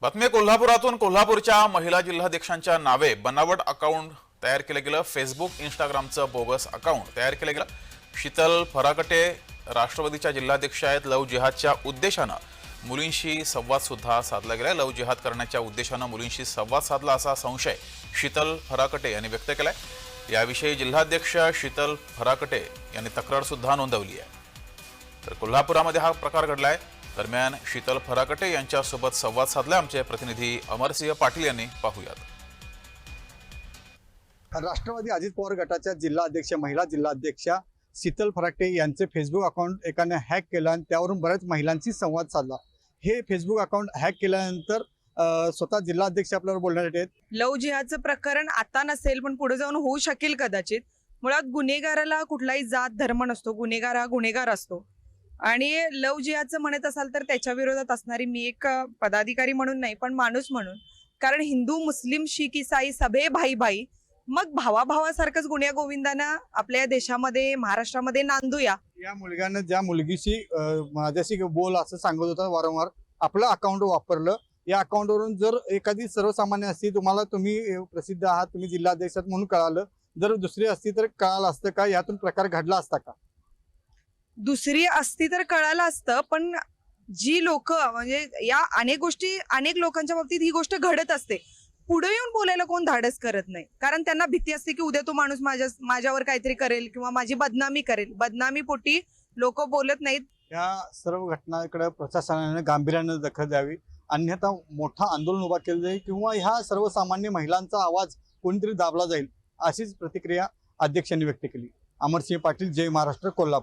बातमी कोल्हापुरातून कोल्हापूरच्या महिला जिल्हाध्यक्षांच्या नावे बनावट अकाउंट तयार केलं गेलं। फेसबुक इंस्टाग्रामचं बोगस अकाउंट तयार केलं गेलं। शीतल फराकटे राष्ट्रवादीच्या जिल्हाध्यक्ष आहेत। लव जिहादच्या उद्देशानं मुलींशी संवाद सुद्धा साधला गेलाय। लव जिहाद करण्याच्या उद्देशानं मुलींशी संवाद साधला असा संशय शीतल फराकटे यांनी व्यक्त केलाय। याविषयी जिल्हाध्यक्ष शीतल फराकटे यांनी तक्रार सुद्धा नोंदवली आहे। तर कोल्हापुरामध्ये हा प्रकार घडलाय। दरम्यान शीतल फराकटे यांच्यासोबत संवाद साधला आमचे प्रतिनिधी अमरसिंह पाटील यांनी। पाहूयात। राष्ट्रवादी अजित पवार गटाच्या जिल्हाध्यक्ष महिला जिल्हाध्यक्षा शीतल फराकटे यांचे फेसबुक अकाउंट एकाने हॅक केलं आणि त्यावरून बऱ्याच महिलांशी संवाद साधला। हे फेसबुक अकाउंट हॅक केल्यानंतर स्वतः जिल्हाध्यक्ष आपल्याला बोलण्यासाठी आहेत। लव जिहादचं प्रकरण आता नसेल पण पुढे जाऊन होऊ शकेल कदाचित। मुळात गुन्हेगाराला कुठलाही जात धर्म नसतो, गुन्हेगार हा गुन्हेगार असतो आणि लव जिहादचं म्हणत असाल तर त्याच्या विरोधात असणारी मी एक पदाधिकारी म्हणून नाही पण माणूस म्हणून, कारण हिंदू मुस्लिम शीख इसाई सभे भाई भाई, मग भावाभावासारखंच गुन्ह्या गोविंदानं आपल्या देशामध्ये महाराष्ट्रामध्ये नांदूया। या मुलग्यानं ज्या मुलगीशी माझ्याशी बोल असं सांगत होता वारंवार, आपलं अकाउंट वापरलं। या अकाउंटवरून जर एखादी सर्वसामान्य असती, तुम्ही प्रसिद्ध आहात, तुम्ही जिल्हाध्यक्ष म्हणून कळालं, जर दुसरी असती तर कळालं असतं का? यातून प्रकार घडला असता का? दुसरी असती तर कळालं असतं, पण जी लोक म्हणजे या अनेक गोष्टी अनेक लोकांच्या बाबतीत ही गोष्ट घडत असते। पुढे येऊन बोलायला कोण धाडस करत नाही, कारण त्यांना भीती असते की उद्या तो माणूस माझ्यावर काहीतरी करेल किंवा माझी बदनामी करेल। बदनामी पोटी लोक बोलत नाहीत। या सर्व घटनांकडे प्रशासनाने गांभीर्याने दखल द्यावी, अन्यथा मोठा आंदोलन उभा केलं जाईल किंवा ह्या सर्वसामान्य महिलांचा आवाज कोणीतरी दाबला जाईल, अशीच प्रतिक्रिया अध्यक्षांनी व्यक्त केली। अमरसिंह पाटील, जय महाराष्ट्र, कोल्हापूर।